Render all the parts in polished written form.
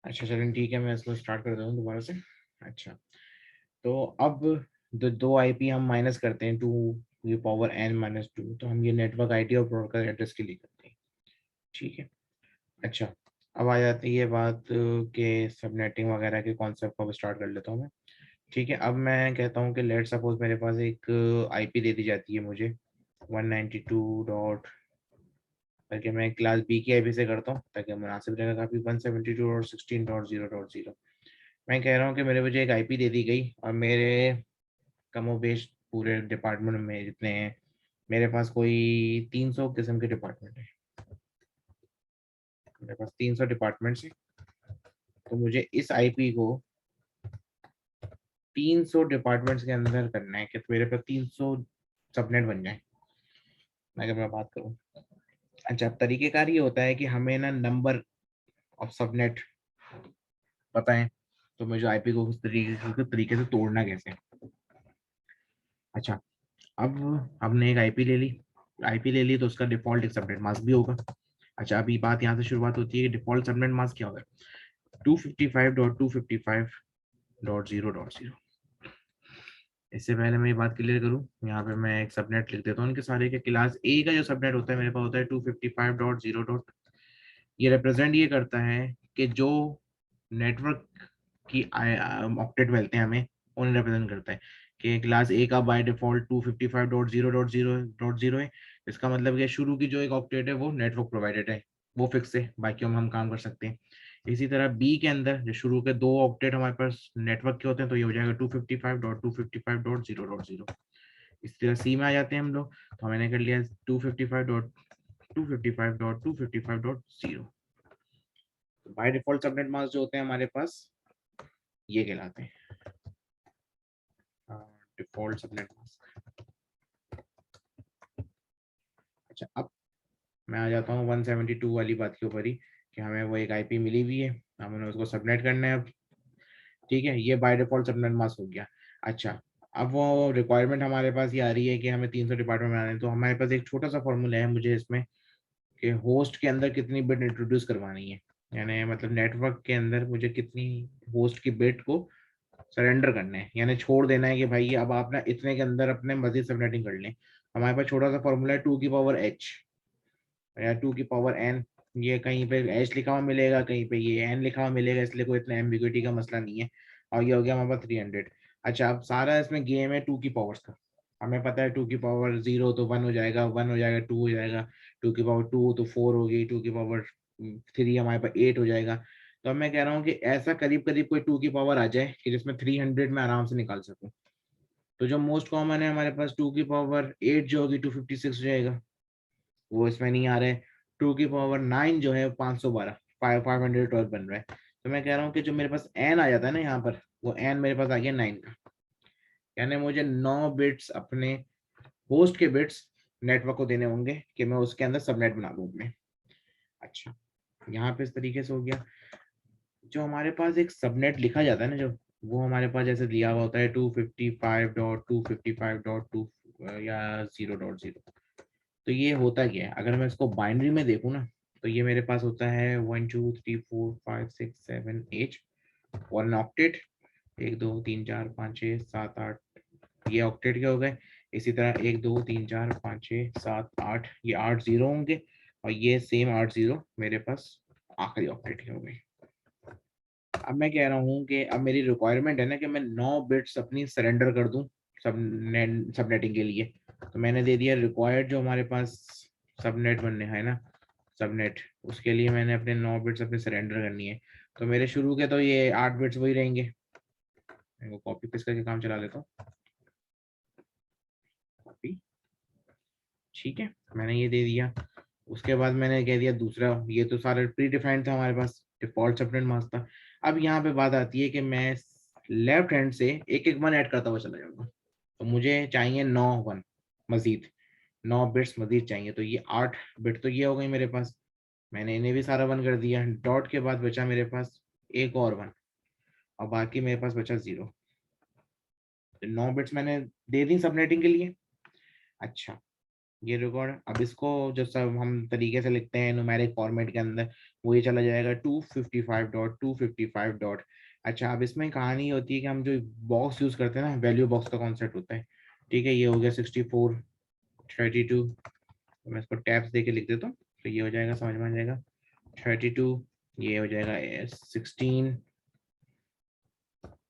अच्छा चलें ठीक है, मैं इसको स्टार्ट कर देता हूँ दोबारा से। अच्छा, तो अब दो आईपी हम माइनस करते हैं, 2 की पावर n-2, तो हम ये नेटवर्क आईडी और ब्रॉडकास्ट एड्रेस के लिए करते हैं। ठीक है। अच्छा, अब आ जाती है ये बात के सबनेटिंग वगैरह के कॉन्सेप्ट को अब स्टार्ट कर लेता हूँ मैं। ठीक है, अब मैं कहता हूँ कि लेट सपोज मेरे पास एक आईपी दे दी जाती है मुझे 192 डॉट करके, मैं क्लास बी की आईपी से करता हूँ ताकि मुनासिब रहेगा काफ़ी, 172.16.0.0। मैं कह रहा हूँ कि मेरे मुझे एक आईपी दे दी गई और मेरे कमोबेश पूरे डिपार्टमेंट में जितने हैं, मेरे पास कोई 300 किस्म के डिपार्टमेंट है। मेरे पास 300 डिपार्टमेंट्स हैं, तो मुझे इस आईपी को 300 डिपार्टमेंट्स के अंदर करना है कि तो मेरे पास 300 सबनेट बन जाए। अगर मैं बात करूँ, अच्छा, अब तरीकेकार ये होता है कि हमें ना नंबर ऑफ सबनेट पता है, तो मुझे आईपी को उस तरीके से तोड़ना कैसे है। अच्छा, अब हमने एक आईपी ले ली, तो उसका डिफॉल्ट एक सबनेट मास्क भी होगा। अच्छा, अभी बात यहाँ से शुरुआत होती है कि डिफॉल्ट सबनेट मास्क क्या होगा। 255.255.0.0। इससे पहले मैं ये बात क्लियर करूँ, यहाँ पे मैं एक सबनेट लिख देता हूँ उनके सारे के। क्लास ए का जो सबनेट होता है मेरे पास होता है 255.0. ये रिप्रेजेंट ये करता है कि जो नेटवर्क की ऑक्टेट मिलते हैं हमें, उन्हें रिप्रेजेंट करता है कि क्लास ए का बाय डिफॉल्ट 255.0.0.0 है। इसका मतलब कि शुरू की जो एक ऑक्टेट है वो नेटवर्क प्रोवाइडेड है, वो फिक्स है, बाकी हम काम कर सकते हैं। इसी तरह बी के अंदर जो शुरू के दो ऑक्टेट हमारे पास नेटवर्क के होते हैं, तो ये हो जाएगा 255.255.0.0। इसी तरह सी में आ जाते हैं हम लोग, तो मैंने कर लिया 255.255.255.0। बाय डिफॉल्ट सबनेट मास्क जो होते हैं हमारे पास, ये कहलाते हैं डिफॉल्ट सबनेट मास्क। अच्छा, अब मैं आ जाता हूँ 172 वाली बात के ऊपर ही, कि हमें वो एक आईपी मिली हुई है, हमें उसको सबनेट करना है अब। ठीक है, ये बाय डिफॉल्ट सबनेट मास्क हो गया। अच्छा, अब वो रिक्वायरमेंट हमारे पास ये आ रही है कि हमें 300 डिपार्टमेंट बनाने हैं, तो हमारे पास एक छोटा सा फॉर्मूला है मुझे इसमें, कि होस्ट के अंदर कितनी बिट इंट्रोड्यूस करवानी है, यानी मतलब नेटवर्क के अंदर मुझे कितनी होस्ट की बिट को सरेंडर करना है, यानी छोड़ देना है कि भाई अब आप ना इतने के अंदर अपने मजीद सबनेटिंग कर लें। हमारे पास छोटा सा फॉर्मूला है 2 की पावर h या 2 की पावर n। ये कहीं पे एच लिखा हुआ मिलेगा, कहीं पे ये एन लिखा हुआ मिलेगा, इसलिए कोई इतना एम्बिग्युइटी का मसला नहीं है। और ये हो गया हमारे पास 300। अच्छा, अब सारा इसमें गेम है 2 की पावर्स का। हमें पता है 2 की पावर 0 तो 1 हो जाएगा, 1 हो जाएगा 2 हो जाएगा, 2 की पावर 2 तो 4 होगी, 2 की पावर 3 हमारे पास 8 हो जाएगा। तो अब मैं कह रहा हूँ कि ऐसा करीब करीब कोई 2 की पावर आ जाए कि जिसमें 300 में आराम से निकाल सकूं। तो जो मोस्ट कॉमन है हमारे पास 2 की पावर 8 जो होगी 256 हो जाएगा, वो इसमें नहीं आ रहा है। 2 की पावर 9 जो है 512, 512 बन रहा है। तो मैं कह रहा हूँ कि जो मेरे पास एन आ जाता है ना यहाँ पर, वो एन मेरे पास आ गया 9 का, यानी मुझे 9 बिट्स अपने होस्ट के बिट्स नेटवर्क को देने होंगे कि मैं उसके अंदर सबनेट बना दूं अपने। अच्छा, यहाँ पे इस तरीके से हो गया। जो हमारे पास एक सबनेट लिखा जाता है ना, जो वो हमारे पास जैसे दिया हुआ होता है 255.255.2 या 0.0। तो ये होता क्या है, अगर मैं इसको बाइनरी में देखूँ ना, तो ये मेरे पास होता है 1 2 3 4 5 6 7 8 और एन ऑक्टेट। 1 2 3 4 5 6 7 8, ये ऑक्टेट के हो गए। इसी तरह 1 2 3 4 5 6 7 8, ये 8 जीरो होंगे, और ये सेम 8 जीरो मेरे पास आखिरी ऑक्टेट के हो गए। अब मैं कह रहा हूँ कि अब मेरी रिक्वायरमेंट है ना कि मैं 9 बिट्स अपनी सरेंडर कर दूं सबनेटिंग के लिए। तो मैंने दे दिया रिक्वायर्ड जो हमारे पास सबनेट बनने है ना, सबनेट, उसके लिए मैंने अपने 9 बिट्स अपने सरेंडर करनी है। तो मेरे शुरू के तो ये 8 बिट्स वही रहेंगे। मैं कॉपी पेस्ट करके काम चला लेता हूँ। कॉपी, ठीक है, मैंने ये दे दिया। उसके बाद मैंने कह दिया दूसरा, ये तो सारा प्री डिफाइंड था हमारे पास, डिफॉल्ट सबनेट मास्क था। अब यहाँ पे बात आती है कि मैं लेफ्ट हैंड से एक एक वन ऐड करता हुआ चला जाऊंगा। तो मुझे चाहिए 9 वन मजीद, 9 बिट्स मजीद चाहिए। तो ये 8 बिट तो ये हो गई मेरे पास, मैंने इन्हें भी सारा वन कर दिया। डॉट के बाद बचा मेरे पास एक और वन, और बाकी मेरे पास बचा 0। तो 9 बिट्स मैंने दे दी सबनेटिंग के लिए। अच्छा, ये रिकॉर्ड, अब इसको जो सब हम तरीके से लिखते हैं न्यूमेरिक फॉर्मेट के अंदर, वो ये चला जाएगा 255.255 डॉट। अच्छा, अब इसमें कहानी ये होती है कि हम जो बॉक्स यूज करते हैं ना, वैल्यू बॉक्स का कॉन्सेप्ट होता है। ठीक है, ये हो गया 64, 32, तो मैं इसको टैब्स दे के लिख देता हूँ, तो ये हो जाएगा, समझ में आ जाएगा। 32, ये हो जाएगा 16,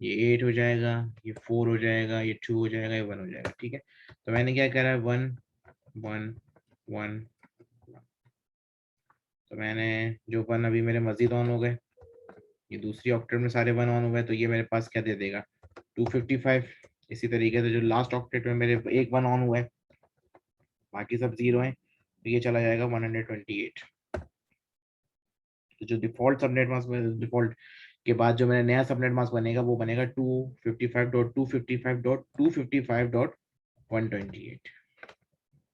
ये 8 हो जाएगा, ये 4 हो जाएगा, ये 2 हो जाएगा, ये 1 हो जाएगा। ठीक है, तो मैंने क्या करा, 1 1 1, तो मैंने जो 1 अभी मेरे मजीद ऑन हो गए, ये दूसरी ऑक्टेट में सारे 1 ऑन हो गए, तो ये मेरे पास क्या दे देगा, 255। इसी तरीके से जो लास्ट ऑक्टेट में मेरे एक 1 ऑन हुआ है, बाकी सब 0 है, तो ये चला जाएगा 128। तो जो डिफॉल्ट सबनेट मास्क में, डिफॉल्ट के बाद जो मेरा नया सबनेट मास्क बनेगा, वो बनेगा 255.255.255.128।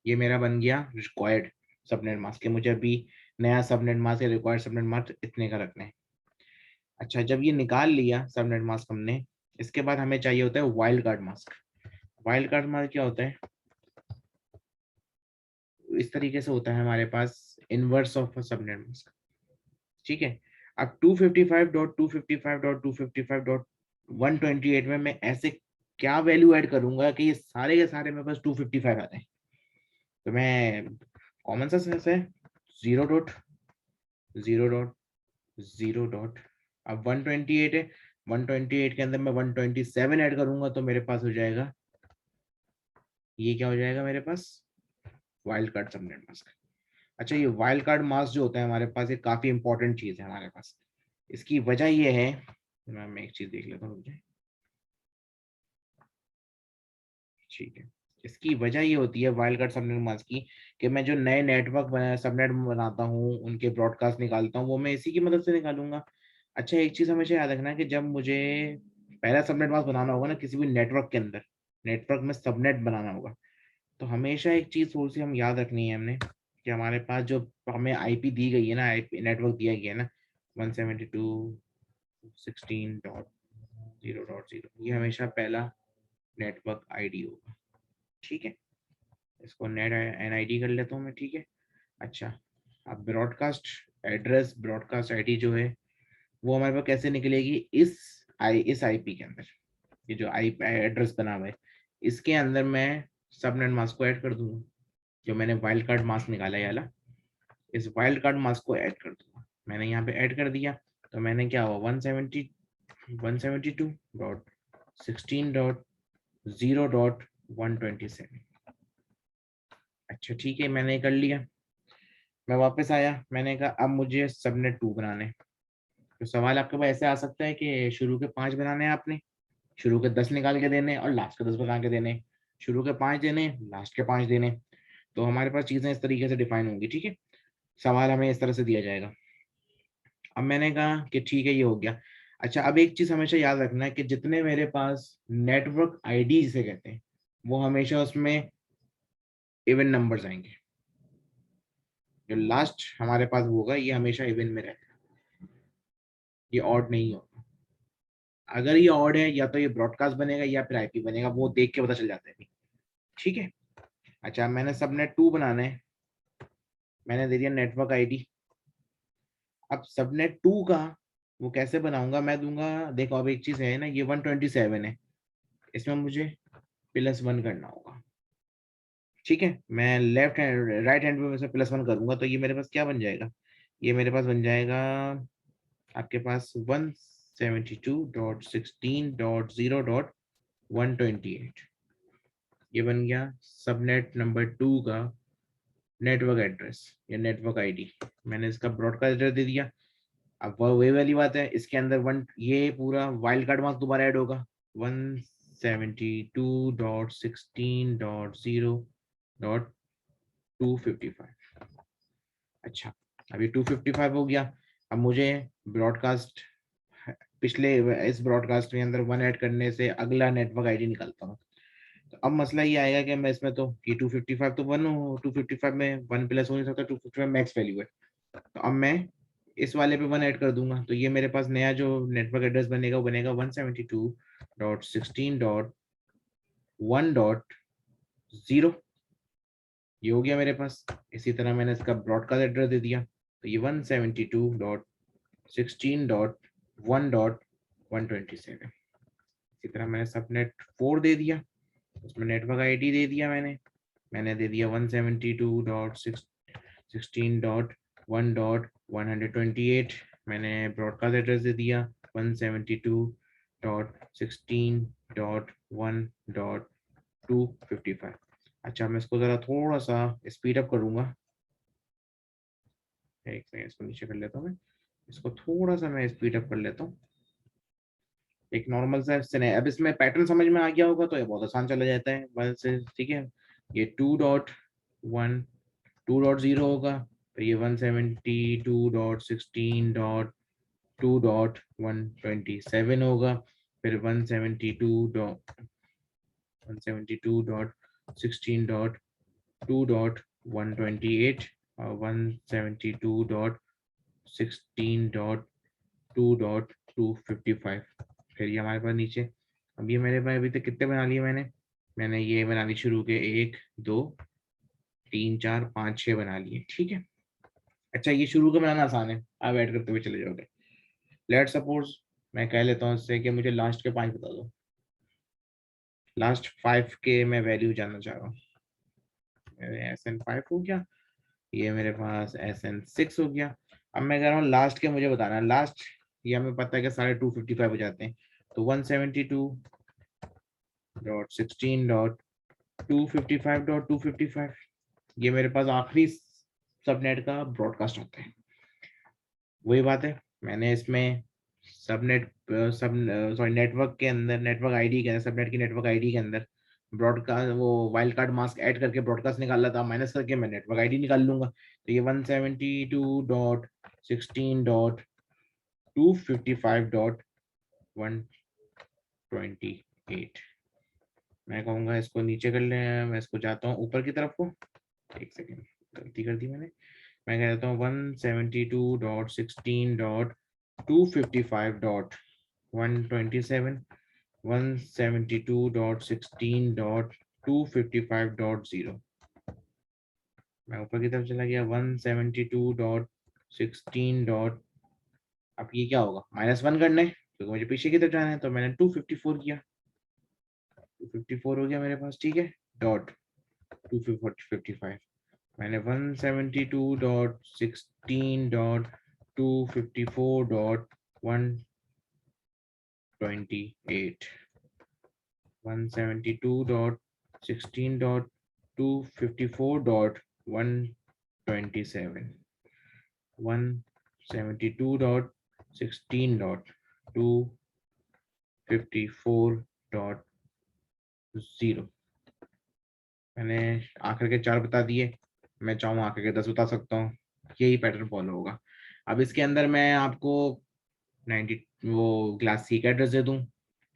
ये मेरा बन गया रिक्वायर्ड सबनेट मास्क के, मुझे अभी नया सबनेट मास्क या रिक्वायर्ड सबनेट मास्क इतने का रखना है। अच्छा, जब ये निकाल लिया सबनेट मास्क हमने, इसके बाद हमें चाहिए होता है wild card mask. Wild card mask क्या होता है, इस तरीके से होता है हमारे पास इनवर्स ऑफ सबनेट मास्क। ठीक है, अब 255.255.255.128 में मैं ऐसे क्या वैल्यू ऐड करूंगा कि ये सारे के सारे मेरे पास 255 आ जाए। तो मैं कॉमन सा सेंस है, 0.0.0.0, अब 128 है, 128 के अंदर मैं 127 ऐड करूंगा, तो मेरे पास हो जाएगा, ये क्या हो जाएगा मेरे पास, वाइल्ड कार्ड सबनेट मास्क। अच्छा, ये वाइल्ड कार्ड मास्क जो होता है हमारे पास, ये काफी इंपॉर्टेंट चीज है हमारे पास। इसकी वजह ये है, मैं एक चीज देख लेता हूँ, ठीक है। इसकी वजह ये होती है वाइल्ड कार्ड सबनेट मास्क की, कि मैं जो नए नेटवर्क सबनेट बनाता हूँ, उनके ब्रॉडकास्ट निकालता हूँ, वो मैं इसी की मदद से निकालूंगा। अच्छा, एक चीज हमेशा याद रखना है कि जब मुझे पहला सबनेट मास्क बनाना होगा ना किसी भी नेटवर्क के अंदर, नेटवर्क में सबनेट बनाना होगा, तो हमेशा एक चीज थोड़ी सी हम याद रखनी है हमने, कि हमारे पास जो हमें आईपी दी गई है ना, आईपी नेटवर्क दिया गया है ना, 172.16.0.0, ये हमेशा पहला नेटवर्क आईडी होगा। ठीक है, इसको नेट एनआईडी कर लेता हूँ मैं। ठीक है, अच्छा, अब ब्रॉडकास्ट एड्रेस, ब्रॉडकास्ट आईडी जो है, वो हमारे पास कैसे निकलेगी, इस आईपी के अंदर, ये जो आई एड्रेस बना हुआ है, इसके अंदर मैं सबनेट मास्क को ऐड कर दूंगा, जो मैंने वाइल्ड कार्ड मास्क निकाला है वाला, इस वाइल्ड कार्ड मास्क को ऐड कर दूंगा। मैंने यहाँ पे ऐड कर दिया, तो मैंने क्या हुआ, 172.16.0.127। अच्छा, ठीक है, मैंने कर लिया। मैं वापस आया, मैंने कहा अब मुझे सबनेट 2 बनाने हैं। तो सवाल आपके पास ऐसे आ सकता है कि शुरू के 5 बनाने हैं आपने, शुरू के 10 निकाल के देने और लास्ट के 10 बना के देने, शुरू के 5 देने, लास्ट के 5 देने। तो हमारे पास चीजें इस तरीके से डिफाइन होंगी। ठीक है, सवाल हमें इस तरह से दिया जाएगा। अब मैंने कहा कि ठीक है, ये हो गया। अच्छा, अब एक चीज हमेशा याद रखना है कि जितने मेरे पास नेटवर्क आईडी जिसे कहते हैं, वो हमेशा उसमें इवन नंबर्स आएंगे। जो लास्ट हमारे पास वो होगा, ये हमेशा इवन में रहेगा, ये ऑड नहीं होगा। अगर ये ऑड है, या तो ये ब्रॉडकास्ट बनेगा या फिर आईपी बनेगा, वो देख के पता चल जाता है। ठीक है, अच्छा, मैंने सबनेट 2 बनाना है, मैंने दे दिया नेटवर्क आईडी। अब सबनेट 2 का वो कैसे बनाऊंगा, मैं दूंगा, देखो अब एक चीज है ना, ये 127 है, इसमें मुझे +1 करना होगा। ठीक है, मैं लेफ्ट हैंड राइट हैंड में से +1 करूंगा, तो ये मेरे पास क्या बन जाएगा, ये मेरे पास बन जाएगा आपके पास 172.16.0.128। ये बन गया सबनेट नंबर 2 का नेटवर्क एड्रेस या नेटवर्क आईडी। मैंने इसका ब्रॉडकास्ट एड्रेस दे दिया। अब वही वाली बात है, इसके अंदर वन, ये पूरा वाइल्ड कार्ड मार्क्स दोबारा ऐड होगा, 172.16.0.255। अच्छा, अभी 255 हो गया। अब मुझे ब्रॉडकास्ट, पिछले इस ब्रॉडकास्ट के अंदर 1 ऐड करने से अगला नेटवर्क आईडी निकालता हूँ। तो अब मसला ये आएगा कि मैं इसमें, तो ये 255 तो 1 हो, 255 में 1 प्लस हो नहीं सकता, 255 मैक्स वैल्यू है। तो अब मैं इस वाले पे 1 ऐड कर दूंगा, तो ये मेरे पास नया जो नेटवर्क एड्रेस बनेगा, वो बनेगा 172.16.1.0 ये हो गया मेरे पास। इसी तरह मैंने इसका ब्रॉडकास्ट एड्रेस दे दिया, तो ये 172.16.1.127। इसी तरह मैंने सबनेट 4 दे दिया, उसमें नेटवर्क आईडी दे दिया मैंने दे दिया 172.16.1.128। मैंने ब्रॉडकास्ट एड्रेस दे दिया 172.16.1.255। अच्छा, मैं इसको ज़रा थोड़ा सा स्पीड अप करूँगा। एक सेकंड, इसको नीचे कर लेता हूँ मैं, इसको थोड़ा सा मैं स्पीड अप कर लेता हूँ। एक नॉर्मल सा सिने, अब इसमें पैटर्न समझ में आ गया होगा तो ये बहुत आसान चला जाता है बस। ठीक है, ये 2.1 2.0 होगा, तो ये 172.16.2.127 होगा, फिर 172.16.2.128 और 172.16.2.255। फिर ये हमारे पास नीचे, अब ये मेरे पास अभी तक कितने बना लिए मैंने ये बनानी शुरू किए, 1 2 3 4 5 6 बना लिए। ठीक है, अच्छा ये शुरू का बनाना आसान है, आप ऐड करते हुए चले जाओगे। लेट सपोज मैं कह लेता हूँ इससे कि मुझे लास्ट के 5 बता दो, लास्ट 5 के मैं वैल्यू जानना चाह रहा हूँ। SN5 हो गया, ये मेरे पास SN6 हो गया। अब मैं कह रहा हूँ लास्ट के मुझे बताना है, लास्ट ये हमें पता है कि साढ़े 255 हो जाते हैं, तो 172.16.255.255, ये मेरे पास आखिरी सबनेट का ब्रॉडकास्ट आता है। वही बात है, मैंने इसमें सबनेट सॉरी नेटवर्क के अंदर, नेटवर्क आईडी के अंदर, सबनेट की नेटवर्क आईडी के अंदर ब्रॉडकास्ट वो वाइल्ड कार्ड मास्क ऐड करके ब्रॉडकास्ट निकाला था, माइनस करके मैं नेटवर्क आईडी निकाल लूंगा। तो ये 172.16.255.128। मैं कहूँगा इसको नीचे कर ले, मैं इसको जाता हूँ ऊपर की तरफ को। एक सेकेंड, गलती कर दी मैं कह देता हूँ 172.16.255.127, 172.16.255.0। मैं ऊपर की तरफ चला गया 172.16. अब ये क्या होगा, -1 करना है क्योंकि मुझे पीछे की तरफ जाना है, तो मैंने 254 किया, 254 हो गया मेरे पास। ठीक है, डॉट 255, मैंने 172.16.254.128, 172.16.254.127, 172.16.254.0। मैंने आखिर के 4 बता दिए, मैं चाहूँ आखिर के 10 बता सकता हूँ, यही पैटर्न फॉलो होगा। अब इसके अंदर मैं आपको 90 वो क्लास सी का एड्रेस दे दूँ,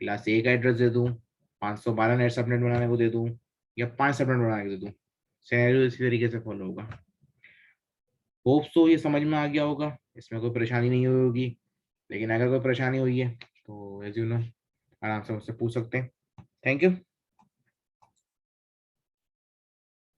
क्लास ए का एड्रेस दे दूँ, 512 नेट सबनेट बनाने को दे दूँ, या 5 सबनेट बनाने को दे दूँ, सिनेरियो इसी तरीके से फॉलो होगा। होप्स तो ये समझ में आ गया होगा, इसमें कोई परेशानी नहीं हुई होगी, लेकिन अगर कोई परेशानी हुई है तो एज यू नो आराम से मुझसे पूछ सकते हैं। Thank you.